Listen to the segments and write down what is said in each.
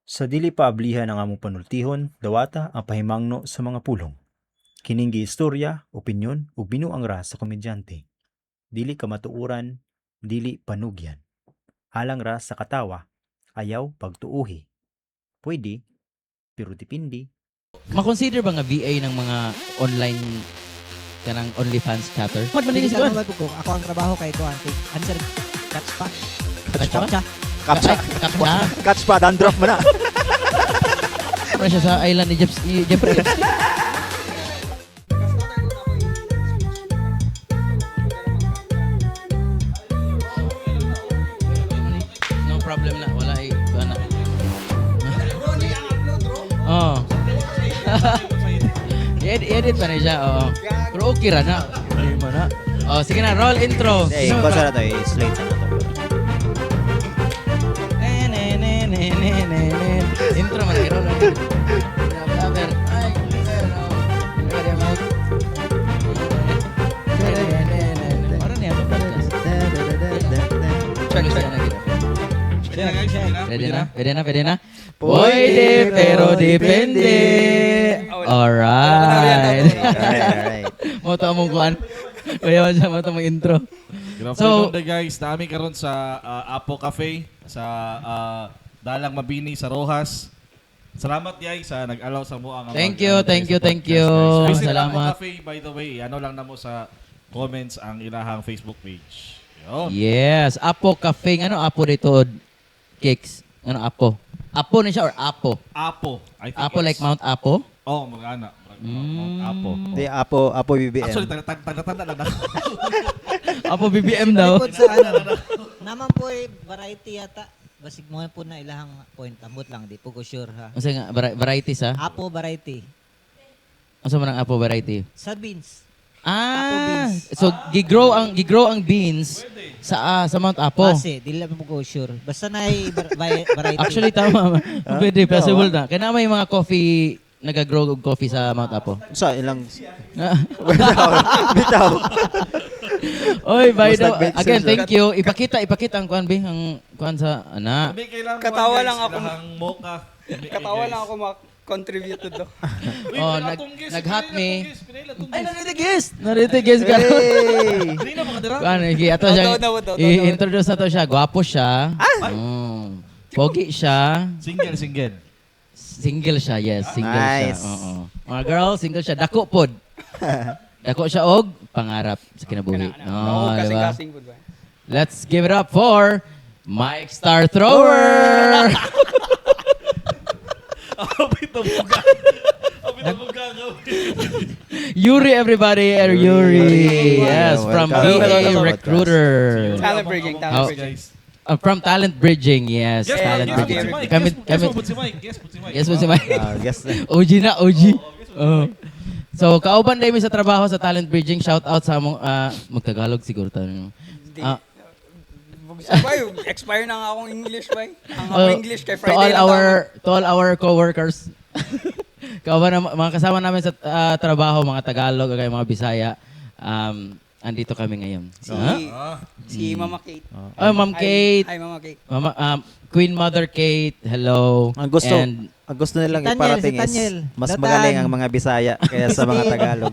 Sa dili paablihan ang among panultihon, dawata ang pahimangno sa mga pulong. Kining giistorya, opinyon ug binuang ra sa komedyante. Dili kamatuoran, dili panugyan. Alang ra sa katawa, ayaw pagtuuhi. Pwede, pero dipindi. Ma-consider ba nga VA ng mga online kanang OnlyFans chatter? Mat Hindi manilis sa ko. naman ko. Ako ang trabaho kay ko. Answer, catch pa. Kapsa? Kapsa. Kapsa. Catch pa, dandruff mo na. Para siya sa island ni Jeffrey Epstein. No problem na. Wala eh. Wala. Oh. I-edit pa na siya. Oo. Pero okay ra na. Hindi mo na. Oh, sige na. Roll intro. Sino basa ba? na to, slate na to. Intro man i-roll. Cover. Ay, Parang niya. Pwede na? Pwede na? Pwede, pero depende. Alright. Alright. Moto among kuan. Kaya man siya moto mong intro. Good So- afternoon guys. Nami karon sa Apo Cafe sa Dalang Mabini sa Rojas. Salamat yay sa nag-allow sa mo ang Thank you. Visit Salamat. Apo Cafe by the way. Ano lang namo sa comments ang ilahang Facebook page. Yun. Yes, Apo Cafe. Ano Apo dito? Cakes. Ano Apo? Apo na siya or Apo? Apo. I think Apo like Mount Apo? Oh, mag-ana. Mount Apo. Di, Apo BBM. Actually, tanda lang ako. Apo BBM daw. Likod sa ano. Naman po variety yata. Basig mo po na ilahang point. Ambot lang. Di po ko sure ha. Ano nga, varieties ha? Apo variety. Ano man ang Apo variety? Sa beans. Ah, beans. so gigrow ang beans sa Mount Apo. Base. Di lang po ko sure. Basta na variety. Actually tama. Pwede possible na. Kaya na may mga coffee nagagrow og coffee sa Mount Apo. Sa ilang... Ah. Bitaw. Oy, by the Basta make again, sense, thank you. Ipakita ang kuan ang kuan sa ana. May kailangan Katawa guys, lang ako. ilahang mocha. Katawa lang ako contribute to do. Oh, nag-hot me. Ay, naritigis ka. Hey! Hindi na makadira. Kuan, ato siya. Daw. I-introduce na to siya. Gwapo siya. Pogi siya. Single. Single siya, yes. Single Nice. siya. Oo. Mga girl, single siya. Dako pod. Dako siya og pangarap sa kinabuhi. Oo, diba? kasing good ba? Let's give it up for Mike Star Thrower. Yuri, everybody. Yuri. Yes, from Welcome. VA Welcome. Recruiter. Talent bridging, How- talent bridging. Guys. From Talent Bridging, yes. Yes, Talent yes, Bridging. si Mike. Kami, Yes, po si Mike. yes po si Mike. Guess na. OG na, OG. Oh. So, kauban dahil sa trabaho sa Talent Bridging, shout out sa among, magtagalog siguro tayo. Ah, Sabay, expire na nga akong English ba? Ang oh, akong English kay to Friday all lang our, to all our coworkers. Kauban na, mga kasama namin sa trabaho, mga Tagalog, kay mga Bisaya. Andito kami ngayon. Si Mama Kate. Oh, Ma'am Kate. Hi, Mama Kate. Mama, Queen Mother Kate, hello. Ang gusto, And, ang gusto nilang Si Tanyel, iparating si Tanyel. is mas Datan. magaling ang mga Bisaya kaya sa mga Tagalog.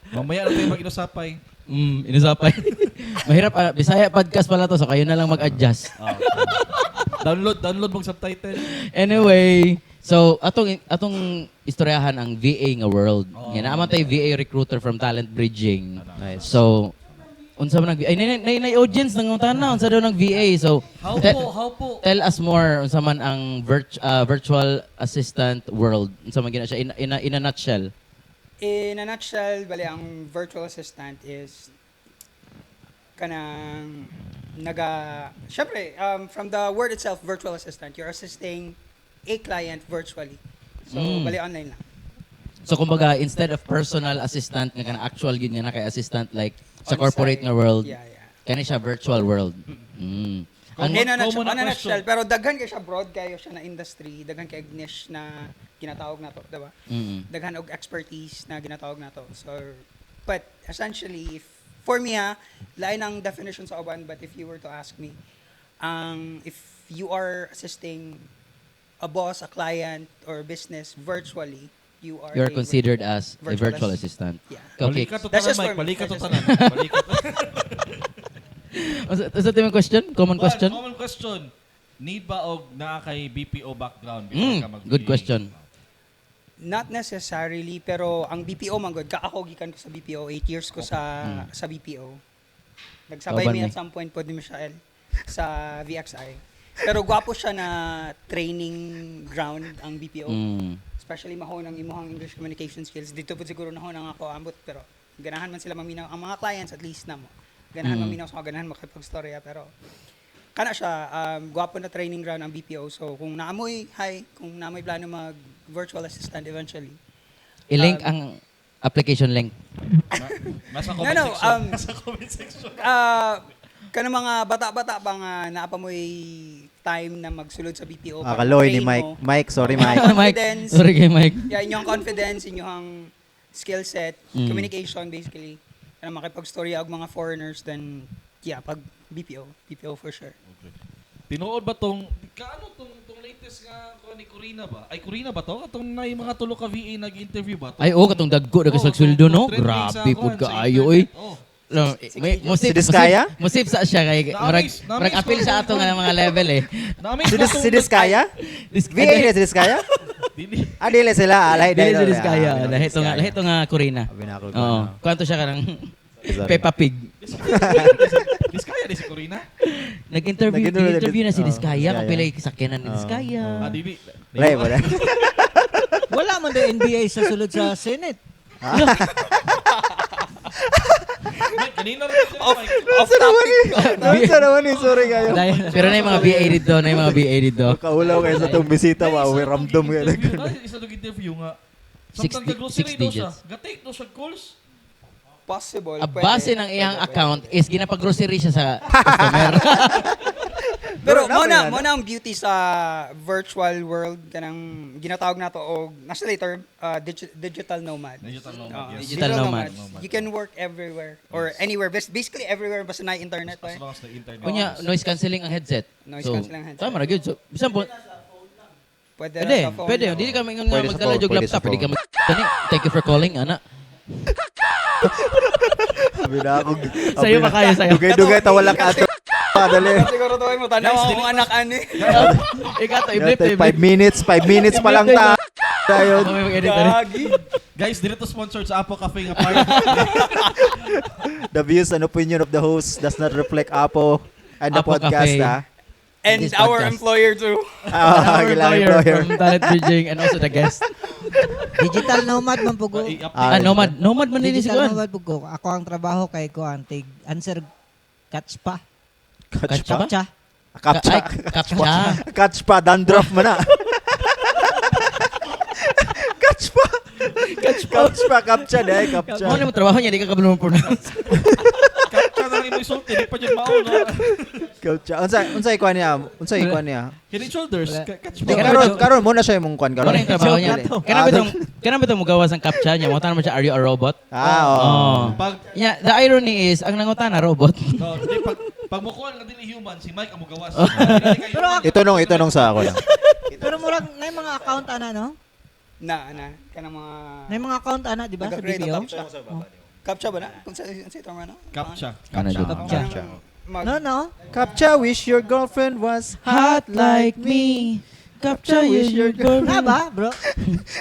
Mamaya na tayo mag-inusapay. inusapay. Mahirap, Bisaya podcast pala to, so kayo na lang mag-adjust. Download mong subtitle. Anyway, so atong istoryahan ang VA nga world. Yan naman tayo VA recruiter from Talent Bridging. Nice. So unsa man ay nay audience nang tanaw unsa daw ng VA. So How po? tell us more unsa man ang virtual assistant world. Unsa man gina siya in a nutshell. In a nutshell, bali, ang virtual assistant is kanang syempre, from the word itself, virtual assistant, you're assisting a client virtually. So, bali, online lang. So kumbaga instead of personal assistant nga kana actual gyud nga na kay assistant like sa On corporate site. nga world. Yeah. Kani siya virtual world. Mm. Ang, In a common na nutshell, question. pero daghan kay siya broad kayo siya na industry, daghan kay niche na ginatawag nato, diba? mm. Daghan og expertise na ginatawag nato. So, but essentially, for me lain ang definition sa uban, but if you were to ask me, if you are assisting a boss, a client, or business virtually, you are You're a considered as a virtual virtual assistant. Yeah. Okay. Balikat to That's tanan, just Mike. for me. Balikat to That's tanan. Balikat to. Is that yung question? Common question? Common question. Need ba og naa kay BPO background Good question. Not necessarily, pero ang BPO man good. Ako gikan ko sa BPO, 8 years ko sa BPO. Nagsabay Kauban mi ni. at some point po ni Michael sa VXI. Pero gwapo siya na training ground ang BPO. Especially mahon ang imuhang English communication skills. Dito po siguro nahon ang ako ambot, pero ganahan man sila maminaw. Ang mga clients at least na mo. Ganahan maminaw sa ganahan makipag-storya, pero kana siya, gwapo na training ground ang BPO. So kung kung naamoy plano mag virtual assistant eventually. I-link ang application link. Nasa No, comment no, section. Nasa comment section. Kana mga bata-bata ba nga naapamoy time na magsulod sa BPO. Akaloy ni train Mike. mo. Mike, sorry Mike. Mike. Confidence. Sorry kay Mike. Yeah, inyong confidence, inyong skill set, communication basically. Kana makipag-storya og mga foreigners, then yeah, pag BPO for sure. Tinuod ba tong tong latest nga ko ni Corina ba? Ay Corina ba to? Atong nay mga tulo ka VA nag-interview ba to? Ay, katong daggo na kasag sweldo, no? trending sa Grabe kuwan, pud sa kaayo, internet. oy. Oh. No, Si Diskaya? Musip sa siya kay Na-amaze murag ko apil sa ato nga mga level eh. Si Diskaya? VA na si Diskaya? Dili. Dili sila. Alay, Dili sa Diskaya. Lahito nga Corina. Binakol ko Oo. na. Kwanto siya kanang Sorry. Peppa Pig. Diskaya di si Corina? Nag-interview na si Oh, Diskaya. Kung Diskaya. pila sakyanan ni Diskaya. Dili. Alay, wala. Wala man daw NBA sa sulod sa Senate. Mike, kanina rin siya, Mike. Off topic. Nasa naman eh, sorry kayo. Pero na yung mga BA dito, na yung mga BA dito. Kaulaw kayo sa itong bisita, wow, we ramdom ka na. Isa nag interview nga. Six Samtang six ka-grocery daw siya. digits. Gatake daw siya calls. Possible. A pwede. base ng iyang account is ginapag-grocery siya sa customer. Pero Bro, mo napay na ang beauty sa virtual world kanang ginatawag nato og nasa later digital nomad. Digital nomad, yes. Digital nomad. You can work everywhere or anywhere. Basically everywhere basta na internet. As long as the internet. Kunya, noise cancelling ang headset. Noise cancelling ang headset. Tama na, good. So, bisan po, Pwede, pwede, na sa phone. pwede. Hindi ka may Pwede sa magdala phone, yung pwede sa laptop. Hindi ka phone. mag... Thank you for calling, ana. Sabi na ako. Sa'yo ba kayo, sa'yo? Dugay-dugay, tawala ka ato. Padali. Siguro to mo tanaw ako anak ani. Ikaw to, i-blip to, 5 minutes pa lang ta. Tayo. Kami mag-edit na rin. Gagi. Guys, dito sponsored sa Apo Cafe nga part. The views and opinion of the host does not reflect Apo and the Apo podcast, Cafe. ah. And This our podcast. employer too. Ah, Our kailangan employer employer. from Talent Bridging and also the guest. Digital nomad man pugo. Ah, nomad. Nomad man din si Digital Kuan. nomad pugo. Ako ang trabaho kay Kuan. Tig answer catch pa. Catch pa? Captcha. Kapcha. Kapcha. Catch pa, dandruff mo na. Catch pa. Kapcha na eh, kapcha. Ano mo trabaho niya, di ka kabulong pronounce. Kapcha na rin mo isulti, di pa dyan maon. Kapcha. Unsay ikuan niya? Unsay ikuan niya? Head and shoulders. Catch Di, pa. Karon muna siya imong kuan Ano karon. yung trabaho niya? Kailan ba itong magawa ng captcha niya? Mga tanong mo siya, are you a robot? Ah, oo. Oh. Pag, Yeah, the irony is, ang nangutan na robot. no, di, pag mukuha nga dili human, si Mike ang mugawas. Pero Ito nung sa ako lang. pero murag na yung mga account ana no? Na kanang mga Na yung mga account ana di ba sa nag-create BPO? ng captcha. Captcha ba na? Kung sa ito man no? Captcha. Ano dyan? Captcha. No. Kapcha, wish your girlfriend was hot like me. Captcha is your Na ba, bro?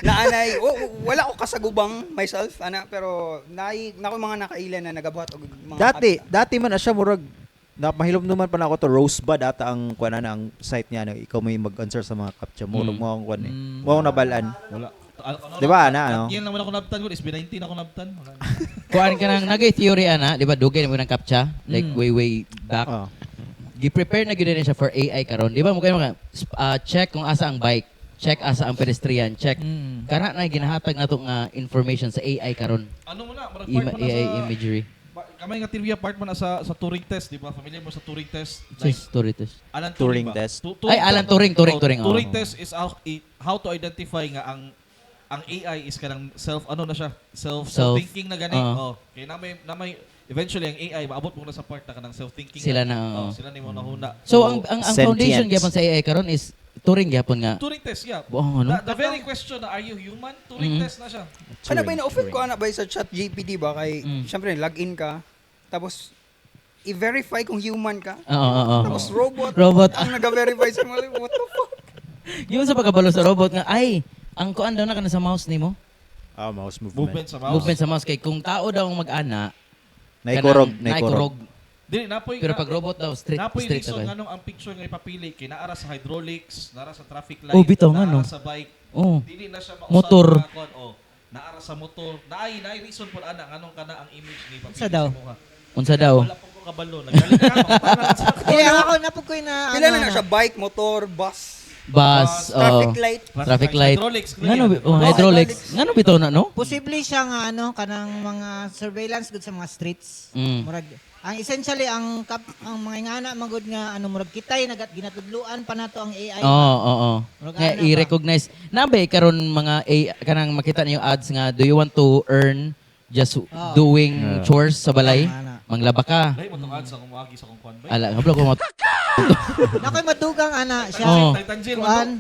Naanay, wala ko kasagubang myself ana pero nako mga nakailan na nagabuhat og mga Dati man na siya murag napahilom naman pa na ako to Rosebud ata ang kuan na ang site niya na ikaw may mag-answer sa mga captcha murag mo ang kuan eh. Mo ang nabalaan. Wala. Di ba na ano? Yan lang ako nabtan ko. SB19 ako nabtan. Wala na. Kuhaan ka ng nag-theory ana, di ba? Dugay mo ng captcha, like way back. Oh. Gi-prepare na gyud siya for AI karon. Di ba mo kayo check kung asa ang bike, check asa ang pedestrian, check. Kana na ginahatag nato nga information sa AI karon. Ano mo na? Marag part mo na AI sa... imagery. Kamay nga trivia part mo na sa Turing test, di ba? Familiar mo sa Turing test? Just story test. Alan Turing ba? test. Ay, Alan Turing. Turing oh. test is how to identify nga ang AI is kanang ano na siya? Self-thinking na gani. Oh. Kaya na may eventually ang AI maabot mo na sa part na kanang self-thinking. Sila na, Oh, sila ni mo nahuna. So ang Sentient. foundation gyapon sa AI karon is Turing gyapon nga. Turing test, yeah. Oh, ano? The very question na, are you human? Turing test na siya. Ano ba ina-offer ko ba sa chat GPT ba? Kay, Mm. syempre, login ka, tapos, i-verify kung human ka, Oo. tapos robot, Robot. ang nag-verify sa mga, what the fuck? Yung sa pagkabalo sa robot nga, ay, ang kuan daw na ka na sa mouse nimo. Mouse movement. Movement sa mouse. Movement sa mouse kay kung tao daw ang mag-ana, Naikurog. naikurog. Dili, napoy, Pero pag robot daw, napoy straight reason na ba? nganong ang picture nga ipapili, kay naara sa hydraulics, naara sa traffic light, Oh, bitaw nga, naara no? sa bike, Oh. dili na siya mausap Motor. nga kon, naara sa motor. Naay reason po ana nganong kana ang image ni papili Sa daw? mukha. Unsa daw? Wala po ko kabalo. Nagaling ka para sa Dili ako napugkoy na Pila na siya, bike, motor, bus, Bus, traffic light. traffic light. Hydraulics. Ngano Oh, hydraulics. Ngano bitaw na no? Posible siya nga kanang mga surveillance gud sa mga streets. Mm. Murag ang essentially ang mga ingana magud nga murag kitay ginatudluan pa nato ang AI. Oo. Murag Nga ana ba? i-recognize. Nabay karon mga kanang makita niyo ads nga, do you want to earn just doing chores sa balay? Ana. Manglaba ka. Dahil mo tong ads akong magi sa akong kwan ba? Ala, hablo ko mo. Nakoy madugang siya. Oh. Tanjil mo to. Kuan.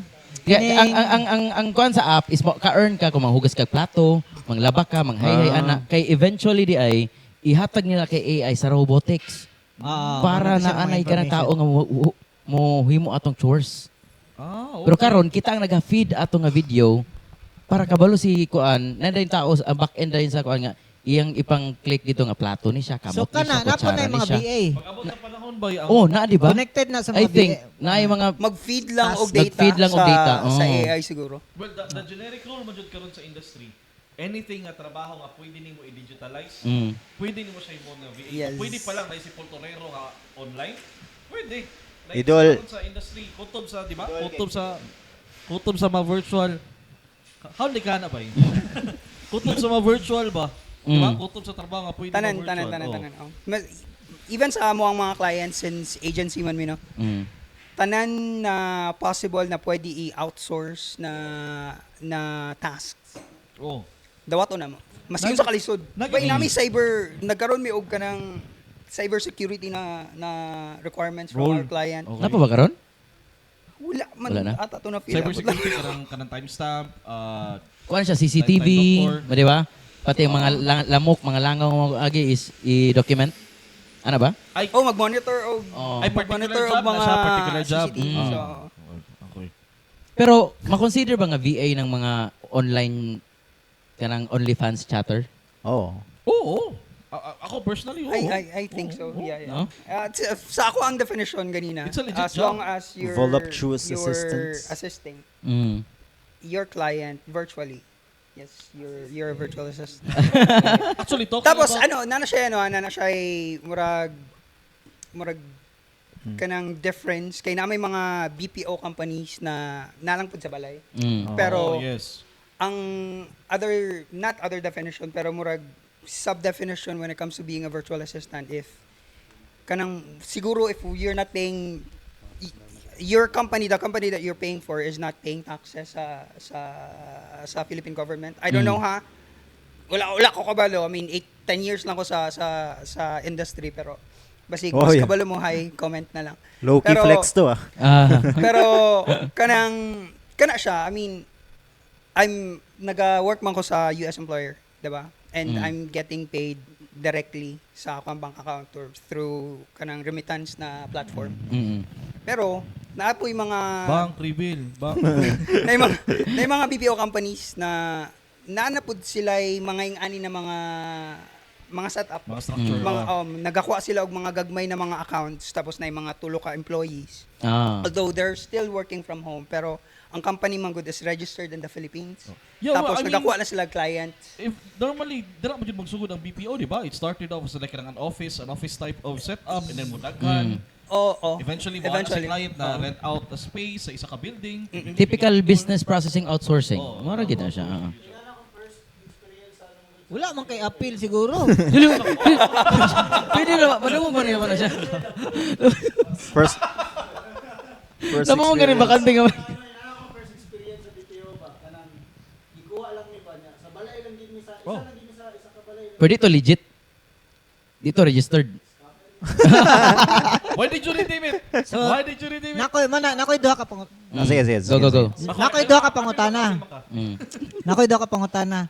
Kaya, Kining- ang kuan sa app is ka-earn ka kung manghugas kag plato, manglaba ka, manghay-hay ana. Kay eventually di ay ihatag nila kay AI sa robotics para Murag siya na anay mga ka ng tao nga mo himo atong chores. Ah, Pero karon kita ang naga-feed ato nga video para kabalo si kuan, nanday tao ang back end dayon sa kuan nga iyang ipang-click dito nga plato ni siya, So kamot ni siya, kana napo kutsara na yung ni mga siya. BA. Pag-abot sa panahon ba ang Oh, na di ba? Connected na sa I mga think BA. na yung mga Mag-feed lang og Mag-feed data, lang og data, sa oh. AI siguro. Well, the generic rule mo jud karon sa industry, anything nga trabaho nga pwede nimo i-digitalize, mm, pwede nimo siya imo nga VA. Yes. Pwede pa lang na si Portorero nga online. Pwede. Idol. Sa industry, kutob sa, di ba? Kutob sa mga virtual. How di ka na ba yun? Kutob sa mga virtual ba? Di ba? Kutob sa trabaho nga pwede Tanan, mga virtual. tanan. Oh. Even sa amo ang mga clients since agency man mi no. mm. Tanan na possible na pwede i-outsource na tasks. Oh. Dawato na mo. Mas yun sa kalisod. Bay nami cyber nagkaroon mi og kanang cyber security na requirements from Role. our client. Okay. Napa ba karon? Wala man Wala na? ata to na feel. Cyber security kanang timestamp, Kuan siya CCTV, Time di ba? Pati yung mga lamok, mga langaw mo agi is i-document. Ano ba? Oh, mag-monitor og Oh. Ay, particular mag-monitor job og na mga siya, particular job. CCTV. Mm. So, Okay. Pero makonsider ba nga VA ng mga online kanang OnlyFans chatter? Oh. Oo. Ako personally, oo. I think so. Oo. Yeah. No? Sa ako ang definition ganina. It's a legit as job. long as you're Voluptuous you're assistance. assisting Mm. your client virtually. Yes, you're a virtual assistant. Actually, talking Tapos about... nana siya murag kanang difference kay na may mga BPO companies na nalang pud sa balay. Mm. Pero Oh, yes. ang not other definition pero murag sub-definition when it comes to being a virtual assistant if kanang siguro if you're not paying your company, the company that you're paying for is not paying taxes sa Philippine government. I don't know ha. Wala ko kabalo. I mean 10 years lang ko sa industry pero basig Oh, mas yeah. kabalo mo high comment na lang. Low-key Pero- flex to ah. Pero kana siya, I mean naga-work man ko sa US employer, 'di ba? And Mm. I'm getting paid directly sa akong bank account or through kanang remittance na platform. Mm. Pero naapoy mga Bank reveal. Bank na mga BPO companies na nanapod sila mga ingani na mga setup. Mga structure. Mga nagakuha sila og mga gagmay na mga accounts tapos na mga tulo ka employees. Ah. Although they're still working from home pero ang company man good is registered in the Philippines. Yeah, well, Tapos I mean, nagakuha na sila clients. if normally dira mo jud magsugod ang BPO, di ba? It started off as like an office type of setup, and then mudaghan. Oo. Eventually, mo si client na rent out a space sa isa ka building. Typical business processing outsourcing. Oh. Mara gid na siya. Wala man kay appeal siguro. Pwede na, paano mo ba na siya? First Tama mo ganun, bakante nga. Oh. Pero dito legit. Dito registered. Why did you redeem it? So, Why did you redeem it? Nakoy duha ka pang Sige, sige. Go. nakoy duha ka pangutana. Mm. Nakoy duha ka pangutana.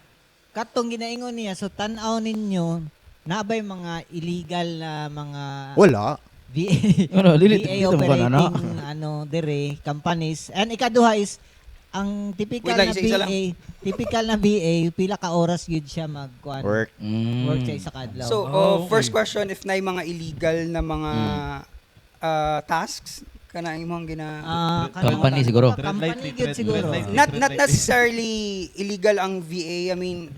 Katong ginaingon niya, so tan-aw ninyo naabay mga illegal na mga Wala. VA, Ano, lilit VA dito mo ba na? operating dire companies. And ikaduha is ang typical Wait lang, na isa-isa lang. VA, typical na VA pila ka oras yun siya magkuan. Work. Work siya isa kadlaw. So, Oh, first okay. question, if na mga illegal na mga tasks, kana imong Company siguro. Company yun Red siguro. light. not necessarily illegal ang VA. I mean,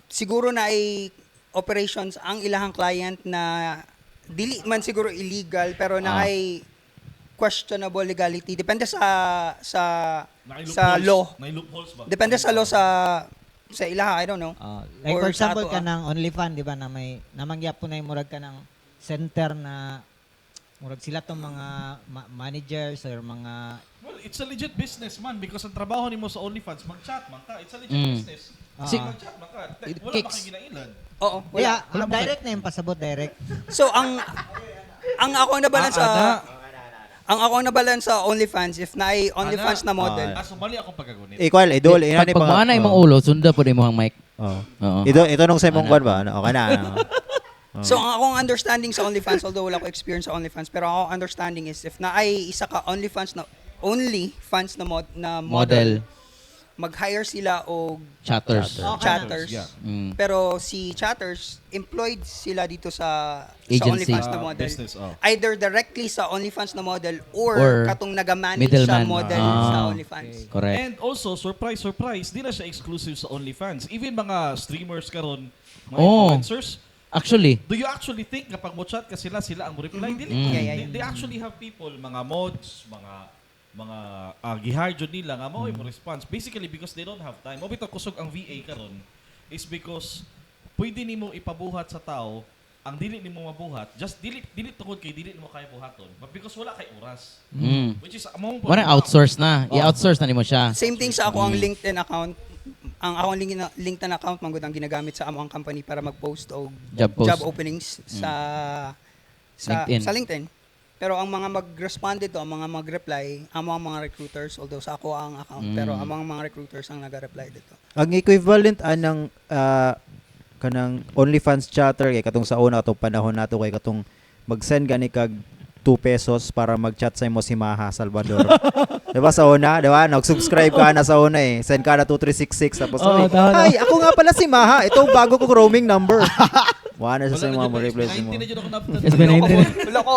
siguro na ay operations ang ilahang client na dili man siguro illegal pero na ay questionable legality. Depende sa law. May loopholes ba? Depende sa law sa ilaha, I don't know. Like Or for example sa ato, ka ng OnlyFans, di ba, na may namangyap po na yung murag ka ng center na murag sila tong mga managers or mga Well, it's a legit business, man, because ang trabaho nimo sa OnlyFans, mag-chat man ka. It's a legit business. Mag-chat man ka. Wala Kicks. pa kay ginailan. Oo, yeah, wala. direct na yung pasabot direct. So ang ako ang nabalan sa OnlyFans, if na ay OnlyFans na model. So mali akong pagkagunit. Ikaw, idol. Pag pagmana imong ulo, sunda po mo ang mic. Oh. Oo. Ito nung sa imong kwan ba? Okay na. So ang akong understanding sa OnlyFans, although wala ko experience sa OnlyFans, pero ako understanding is if na ay isa ka OnlyFans na model, mag-hire sila o Chatters. chatters. Yeah. Pero si chatters, employed sila dito sa Agency. OnlyFans na model. Business, Either directly sa OnlyFans na model or katong nagamanage middleman. sa model sa OnlyFans. Correct. And also, surprise, di na siya exclusive sa OnlyFans. Even mga streamers karon, mga influencers, Actually, do you actually think kapag mo chat ka sila ang mo reply? Dili. Yeah. They actually have people, mga mods, mga gihire jud nila nga mo mo response. Basically because they don't have time. O bitaw kusog ang VA karon is because pwede nimo ipabuhat sa tao ang dili nimo mabuhat. Just dili tungod kay dili nimo kaya buhaton. But because wala kay oras. Which is among wala outsource na. I-outsource na nimo siya. Same thing sa ako ang LinkedIn account. Ang ako ang LinkedIn account manggod ang ginagamit sa among company para mag-post o Job post. job openings sa LinkedIn. Pero ang mga mag-respond dito, ang mga mag-reply, ang mga recruiters, although sa ako ang account, pero ang mga recruiters ang nag-reply dito. Ang equivalent anang kanang OnlyFans chatter kay katong sa una atong panahon nato kay katong mag-send gani kag 2 pesos para mag-chat sa imo si Maha Salvador. Diba sa una, diba? Nag-subscribe ka na sa una eh. Send ka na 2366 tapos ay, ako nga pala si Maha. Ito ang bago kong roaming number. Wala na siya sa mga reply mo.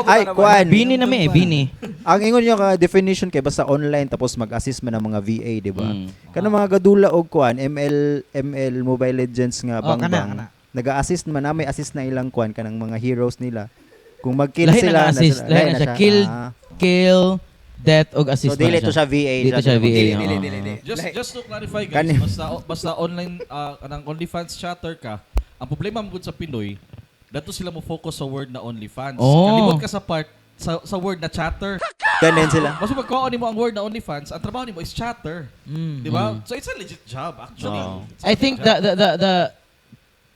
Ay, kuan. Bini na may Bini. Ang ingon niya ka definition kay basta online tapos mag-assist man ang mga VA, di ba? Kana mga gadula og kuan, ML Mobile Legends nga bang. Nag-assist man na may assist na ilang kuan kanang mga heroes nila. Kung mag-kill Lahi sila na assist, lahi na siya. Kill, death og assist. So dili to siya VA. Dito siya VA. Dili. Just to clarify guys, basta online kanang OnlyFans chatter ka, ang problema mo sa Pinoy, dato sila mo focus sa word na OnlyFans. Kalimot ka sa part sa word na chatter. Ganon sila. Mas pagkuha mo ang word na OnlyFans, ang trabaho nimo is chatter. Di ba? So it's a legit job actually. I think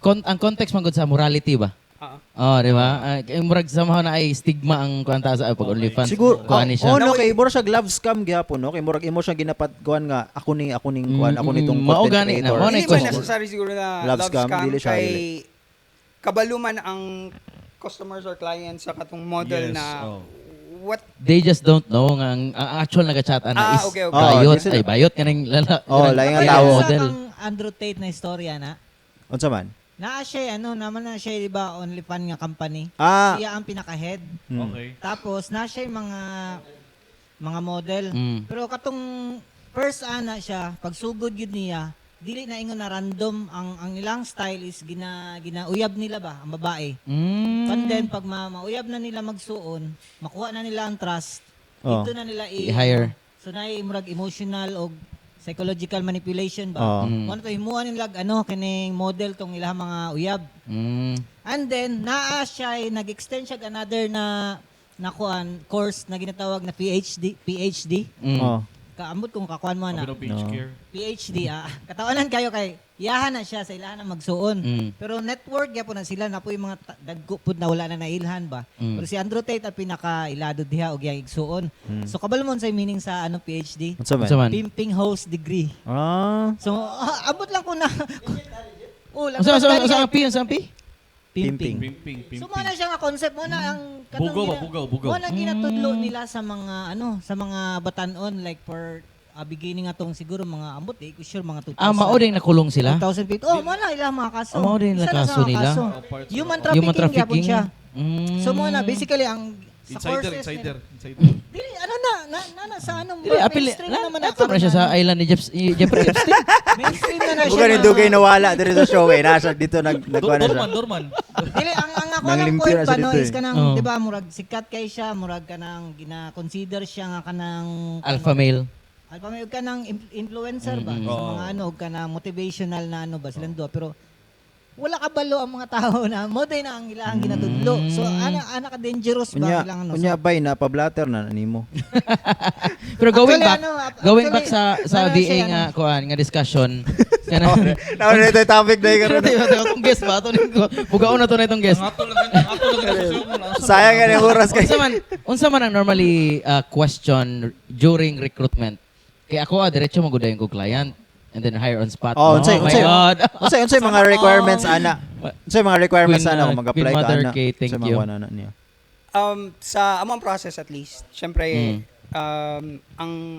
ang context man gud sa morality ba? Di ba? Murag somehow na ay stigma ang kuanta sa pag OnlyFans. Siguro, kuan siya. no, kay mura siya love scam gyapon, no? Kay murag imo siya ginapat kuan nga ako ning kuan, ako nitong mao content gani na, creator. mao na Hindi ito. man necessary siguro na Love love scam, scam dili siya, kay kabaluman ang customers or clients sa katong model Yes, na oh. what They just don't know nga ang actual nagachat ana is okay. bayot. di sila- Ay bayot kanang lala. laing ang Kaya tao. sa Model. kang Andrew Tate na istorya na, Unsa man? naa siya, naman na siya, di ba, OnlyFans nga company. Ah, Siya ang pinaka-head. Okay. Tapos, na siya yung mga model. Pero katong first ana siya, pagsugod yun niya, dili na ingon na random ang ilang style is ginauyab nila ba ang babae. And then pag mauyab na nila magsuon, makuha na nila ang trust. Dito na nila I-hire. So na murag emotional o psychological manipulation ba. Oo. Ano to himuan nila kining model tong ilang mga uyab. And then naa siya nag-extend siya another na kuan course na ginatawag na PhD. oh. kaambot kung kakuan mo na. Abino page No. care. PhD, katawanan kayo kay iyahan na siya sa ilahan na magsuon. Pero network gyapon na sila na po yung mga dagko pud na wala na nailhan ba. Pero si Andrew Tate ang pinaka-ilado diha og yang igsuon. So kabalo mo sa meaning sa PhD? Unsa man? Unsa man? Pimping host degree. Ah, So abot lang ko na. lang Unsa ang P? Unsa ang P? pimping. Pimping. So mo na siya nga concept mo na ang Bugaw. Mo na ginatudlo nila sa mga sa mga batanon like for beginning atong siguro mga ambot ko sure mga 2000. Mao din nakulong sila. 2050. Mo na ilang mga kaso. Mao din Isa na na kaso sa mga nila. kaso. Human Human trafficking gyapon trafficking. siya. So mo na basically ang sa courses Insider. Dili na sa anong Dili apil. mainstream na naman Ato na siya sa island ni Jeffrey Epstein. mainstream na siya. bukan ni Dugay nawala diri sa show eh. Nasa dito nagkuha na siya. Dorman. Dili ang ako Nang lang limpyo point na ba siya no dito is eh. kanang Oh. di ba murag sikat kay siya, murag kanang gina-consider siya nga kanang Alpha male. Alpha male ka ng influencer ba? Sa Oo. mga ka na motivational na ba silang duha pero wala ka balo ang mga tao na mo din na ang ilang ginatudlo. So ana ka dangerous ba ilang Unya bay na pablatter na nimo. Pero going Actually, back, going back sa ano VA siya, nga kuan nga discussion. Kana Naon ito topic na karon. Itong guest ba to nito? Bugaon na to na itong guest. Ato lang mo. Sayang nga yung oras kay. Unsa man ang normally question during recruitment? Kay ako diretso magudayon ko client and then hire on spot. Oh, unsay my God. unsay mga requirements ana? Unsay mga requirements Queen, ana kung mag-apply Queen ka Mother ana? K, thank Sa mga you. wala na niya. Sa among process at least, syempre,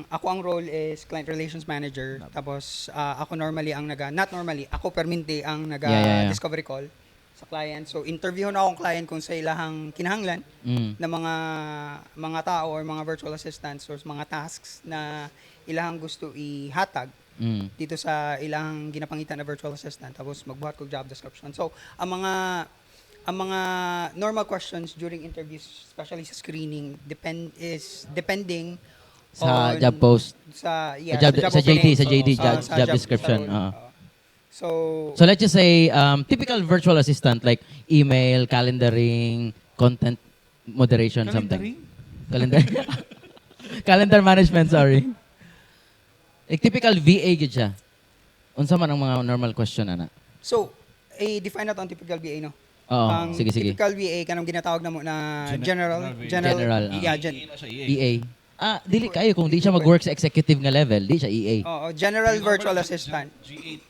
ako ang role is client relations manager. Tapos, ako normally ang not normally, ako permanente ang Yeah. discovery call sa client. So, interview na akong client kung sa ilahang kinahanglan na mga tao or mga virtual assistants or mga tasks na ilahang gusto ihatag dito sa ilang ginapangitan na virtual assistant tapos magbuhat ko job description. So, ang mga normal questions during interviews, especially sa screening, depending Sa on- job post. sa Sa JD, opening. sa JD, Sa job description. sa role. So, So let's just say typical virtual assistant like email, calendaring, content moderation, something. Calendar. Calendar management, sorry. Like typical VA gid siya. Unsa man ang mga normal question ana? so define nato ang typical VA, no? Oo, Ang sige. typical VA, kanang ginatawag na mo na general. General, Yeah, EA. Dili kayo kung di siya mag-work sa executive nga level, di siya EA. Oo, general virtual assistant. G8,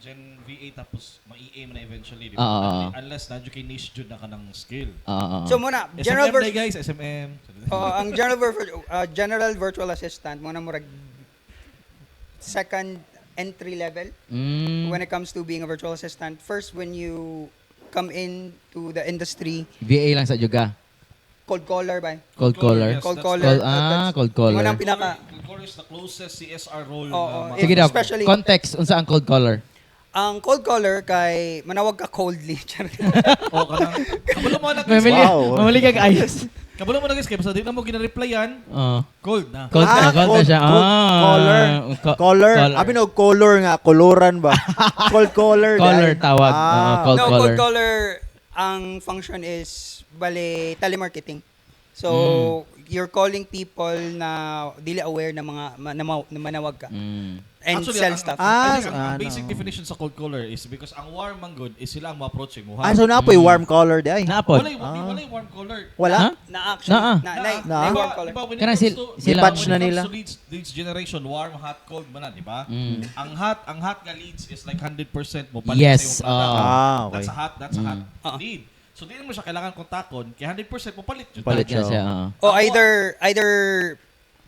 Gen V8 tapos ma-EA mo na eventually. Di Oo. ba? Unless na-adyo kay niche jud na ka ng skill. So muna, general SMM na guys, SMM. ang general virtual assistant mo na murag second entry level when it comes to being a virtual assistant. First, when you come in to the industry, VA lang sa juga. cold caller ba? Cold caller. Yes. Cold caller. Cold caller. Yun ang pinaka Cold is the closest CSR role. Oo, Sige daw, especially- context, unsa ang cold caller? ang cold caller kay manawag ka coldly. O ka nang. Kabalo mo na guys. Mamili, Wow. mamili kag ayos. Kabalo mo na guys. Kaya basta di na mo gina-replyan. Cold na. Cold na siya. Color. Color. Abi no color nga, koloran ba? Cold color. Color dahil. tawag. Cold No, caller. cold caller, ang function is bale telemarketing. So, you're calling people na dili aware na mga na manawag ka. And Actually, sell ang- stuff. I think ang ano. basic definition sa cold caller is because ang warm man good is sila ang ma-approach mo. So na po warm color di ay. Napod. Wala yung warm color. Wala. Na actually, Na. na warm caller. Diba, when it Kanang comes to- sila- I-patch when na it comes nila. to leads generation, warm, hot, cold man na, di ba? Ang hot nga leads is like 100% mo palit Yes, sa iyong product. okay. That's a hot lead. So di mo siya kailangan kontakon, kaya 100% mo palit yun. Palit Niya siya. O either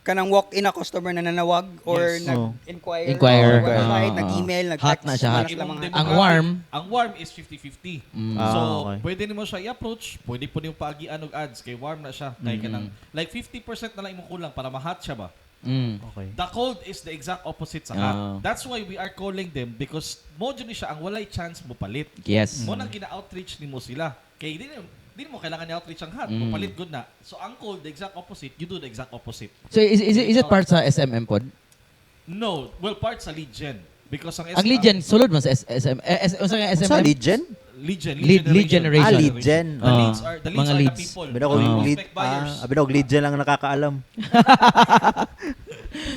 kanang walk-in na customer na nanawag or Yes. nag-inquire Inquire. or website, Oo. nag-email, Hot nag-text. na siya, hot. sila mga Ang warm, Ang warm is 50-50. Ah, So, okay. pwede nimo siya i-approach, pwede po nimo paagian og ads kay warm na siya. Kay kanang like 50% na lang imong kulang para ma-hot siya ba? Okay. The cold is the exact opposite sa hot. That's why we are calling them because mo jud ni siya ang walay chance mo palit. yes. Mo nang gina-outreach nimo sila. Kay di mo kailangan ni-outreach ang hot. Mo palit good na. So ang cold, the exact opposite, you do the exact opposite. So is it part sa SMM pod? No, well part sa lead gen. Because ang Ang lead gen sulod man sa SM unsa nga Sa SMM? lead gen? Lead generation. Lead gen. The Oo. leads are Mga the leads. people. Abi daw Yung lead, prospect buyers. abi daw lead gen lang nakakaalam.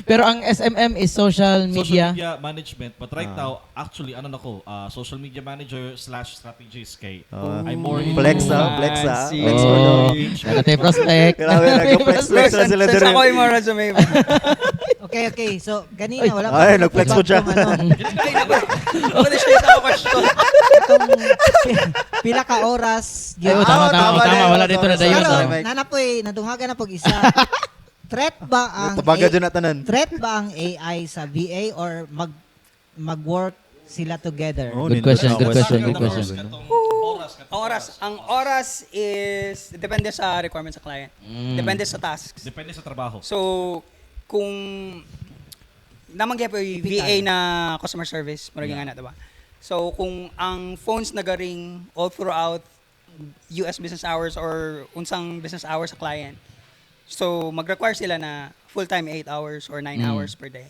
Pero ang SMM is social Social media. media management. But right now, actually, ano na ko, social media manager / strategist kay I'm more into Flex flex Fancy. Flex Oh, bro. Ano tayo prospect? Grabe, nag-flex na sila Since dere. ako yung mga resume. Okay. So, ganina, wala Ay, nag-flex ko siya. Ako na siya sa question. Itong pila ka oras. Ay, tama. Wala dito na dayon. Pero, oh. nanapoy, nadungagan na pag isa. Threat ba ang Tabaga dyan na tanan. threat ba ang AI sa VA or mag-work sila together? Oh, Good question, good question, good Katong question. oras. Ang oras is depende sa requirements sa client. Depende sa tasks. Depende sa trabaho. So, kung namanggi po yung VA na customer service, maraging nga na, diba? So, kung ang phones nagaring all throughout US business hours or unsang business hours sa client, so mag-require sila na full-time 8 hours or 9 hours per day.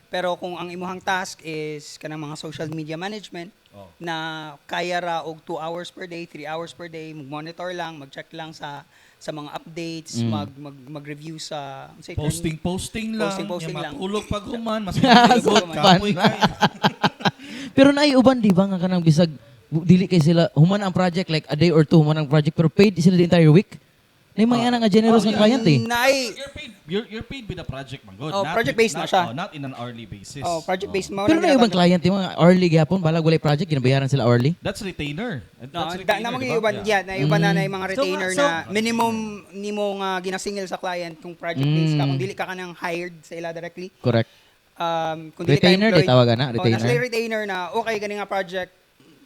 Pero kung ang imuhang task is kanang mga social media management, na kaya ra og 2 hours per day, 3 hours per day, mag-monitor lang, mag-check lang sa mga updates, mag-review sa Posting lang. Posting lang. Matulog pag human. Mas Matulog matulog. man. Kapoy kay. Pero naiuban di ba nga kanang bisag dili kay sila human ang project like a day or two human ang project pero paid sila the entire week. Nay mga nga generous nga client eh. You're paid with a project, man. God. Oh, project-based na siya. Not in an hourly basis. Project-based mo. Pero na ibang client yung mga hourly gihapon balag walay project ginabayaran sila hourly. That's retainer. No, That's retainer, namang diba? iuban Yeah. yan, iuban na yung mga retainer So, na minimum nimo nga ginasingil sa client kung project-based ka, kung dili ka kanang hired sa ila directly. Correct. Kung dili ka Retainer, employed, di tawagan na, oh, retainer. nasa retainer na, okay, gani nga project,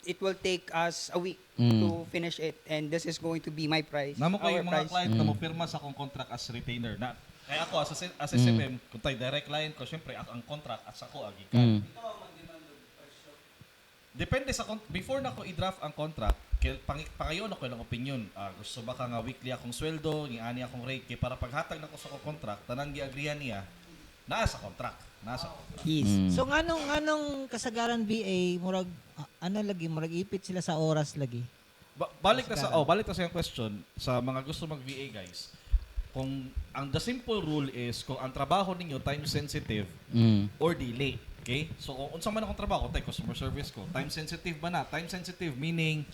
it will take us a week to finish it. And this is going to be my price. Namo ko our yung mga price. client na mo pirma sa akong contract as retainer. Na, kaya ako as SMM, kung tayo direct client ko, syempre ako ang contract as ako agikan. Depende sa before na ko i-draft ang contract, pangayon ako ng opinion. Gusto ba ka nga weekly akong sweldo, ni ani akong rate kay para paghatag na ko sa contract, tanang giagrihan niya naa sa contract. Yes. So nganong kasagaran VA murag murag ipit sila sa oras lagi. Balik na sa yung question sa mga gusto mag-VA guys. Kung ang the simple rule is kung ang trabaho ninyo time sensitive or delay. Okay? So kung unsa man akong trabaho, tay customer service ko, time sensitive ba na? Time sensitive meaning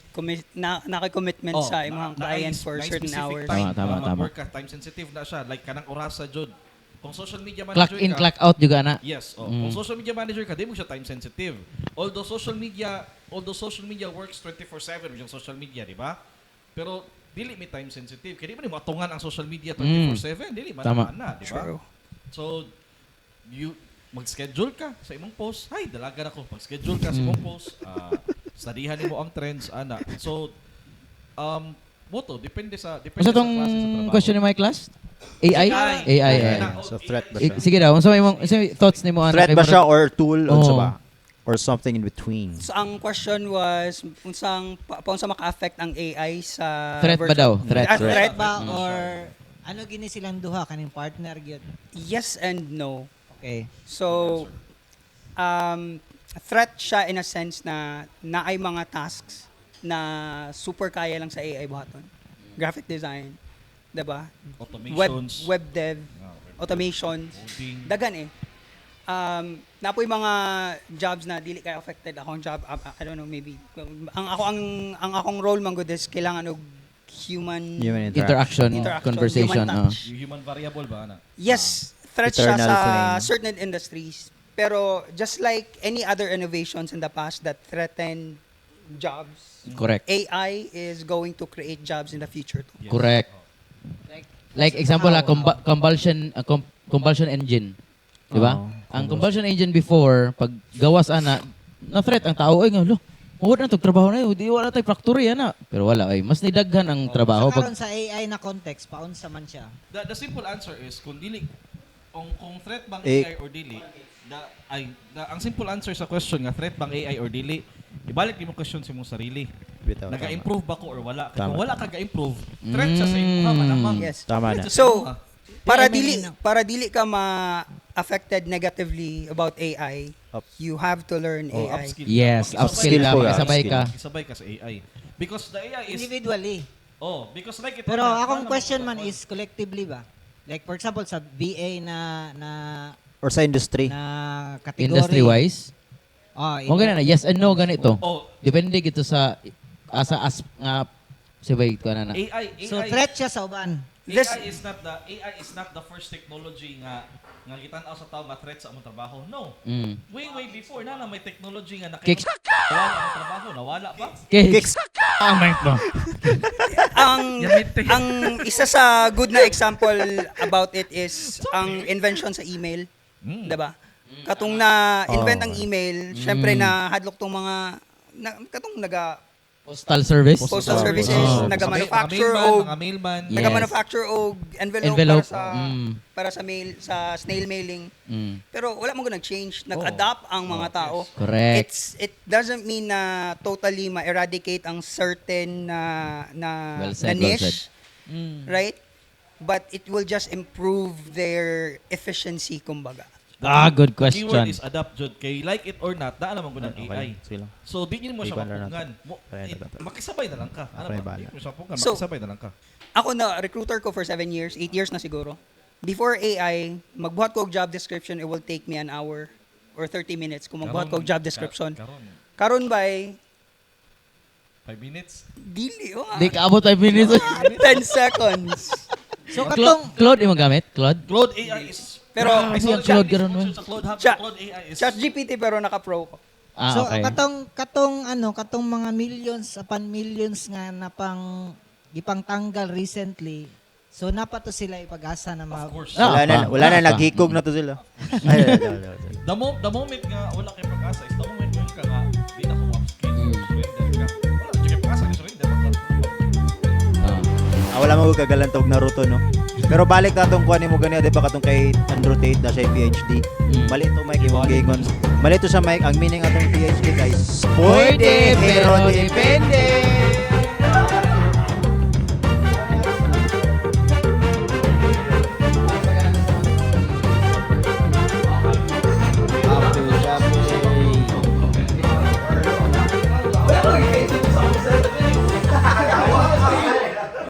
Naka-commitment sa imong client for certain hours. Tama. Mag-work ka, time sensitive na siya. Like kanang orasa jud. Kung social media Clock manager in, ka, clock out juga na. yes. Kung social media manager ka, di mo siya time sensitive. Although social media works 24/7 yung social media, di ba? Pero dili mi time sensitive. Kaya di mo atungan ang social media 24/7, dili man Tama. na, di ba? True. So mag-schedule ka sa imong post. Hay, dalaga na ko. Mag-schedule ka sa imong post. Studyhan nimo ang trends ana. So moto depende sa Unsa klase sa tong trabaho. question ni my class? AI. So threat ba siya? Sige daw, unsa may thoughts nimo Threat ba siya or tool Oo. unsa ba? Or something in between? So ang question was unsa maka-affect ang AI sa Threat ba daw? Threat. Threat Ba or ano gini silang duha kaning partner gyud. Yes and no. Okay. So, threat siya in a sense na naay mga tasks na super kaya lang sa AI buhaton. Graphic design, 'di ba? Automations. Web dev, automations, Coding. dagan eh. Napoy mga jobs na dili kay affected akong job. I don't know, maybe ang akong role man gud is kailangan og human Interaction, conversation. human touch. Yung human variable ba ana? Yes, threat siya Eternal sa flame. certain industries. Pero just like any other innovations in the past that threaten jobs, Correct. AI is going to create jobs in the future too. Correct. Like example, combustion engine. Di ba? Ang combustion engine before, pag gawas ana, na-threat ang tao, ay nga, lo, mawad na itong trabaho na yun, di wala tayo factory, ana. Pero wala, ay, mas nidaghan ang trabaho. Sa Pag, karon sa AI na context paunsa man siya. The simple answer is kung threat bang Eh, AI or dili, ang simple answer sa question nga threat bang AI or dili, ibalik mo question sa imong sarili. Bitaw, Naga-improve ba ko or wala? Kung Tama. wala ka ga-improve, threat siya sa imong manamang. Yes. Tama na. So, para Yeah, I mean, dili ka ma-affected negatively about AI, You have to learn Oh, AI. upskill. Yes, Makisabay upskill Upskill ka, po, makisabay upskill. ka. Isabay ka sa AI. Because the AI is... Individually. Oh, because like it... Pero na- akong na- question na- man is collectively ba? Like for example sa VA Or sa industry. na category. Industry-wise. Oh, O ganun na, yes and no, ganito. Oh, Depende gito sa nga sibay ko na na. AI So threat siya sa uban. AI is not the first technology nga gitan-aw sa tao nga threat sa among trabaho. No. Mm. Way before na may technology nga Kicks. nawala ang trabaho, nawala pa. Kicks. Ang isa sa good na example about it is ang invention sa email, 'di ba? Katong na invent ang email, syempre na hadlok tong mga katong Postal service. postal services, Oh. naga-manufacture mga og mailman. Yes. naga-manufacture og envelope, Envelope. para sa mail sa snail mailing. Mm. Pero wala mo nag-change, nag-adapt ang mga tao. Correct. It doesn't mean na totally ma-eradicate ang certain na Well said, well niche, right? But it will just improve their efficiency, kumbaga. Good Keyword question. is adapt jud kay like it or not, daan naman ko ng AI. Sige lang. So di mo siya Iban na mapugngan. Kaya na dapat. Makisabay na lang ka. Ano Kaya ba? bala. Di mo siya mapugngan, So- makisabay na lang ka. Ako na recruiter ko for 7 years, 8 years na siguro. Before AI, magbuhat ko og job description, it will take me an hour or 30 minutes kung magbuhat ko og job description. Karon, Karon by 5 minutes. dili Di ka abot 5 minutes. 10 seconds. So katong Claude imo gamit? Claude? Claude AI is Pero Grabe, ang Claude karon mo. sa Claude Hub, Chat- Claude AI is ChatGPT pero naka-pro ko. so Okay. katong mga millions upon millions nga napang gipang tanggal recently. So napato sila ipag-asa na of mga course. Wala na naghikog na to sila. Ay, The moment nga wala kay pag-asa is the moment nga nga di na ko upskill, surrender ka. Wala di kay pag-asa ni surrender. Wala mo kagalantog Naruto, no? Pero balik na tong kuha mo ganyan, di ba katong kay Andrew Tate na siya PhD. Mali to Mike, imong gingon. Mali to sa Mike, ang meaning atong PhD guys. Pwede, pero depende.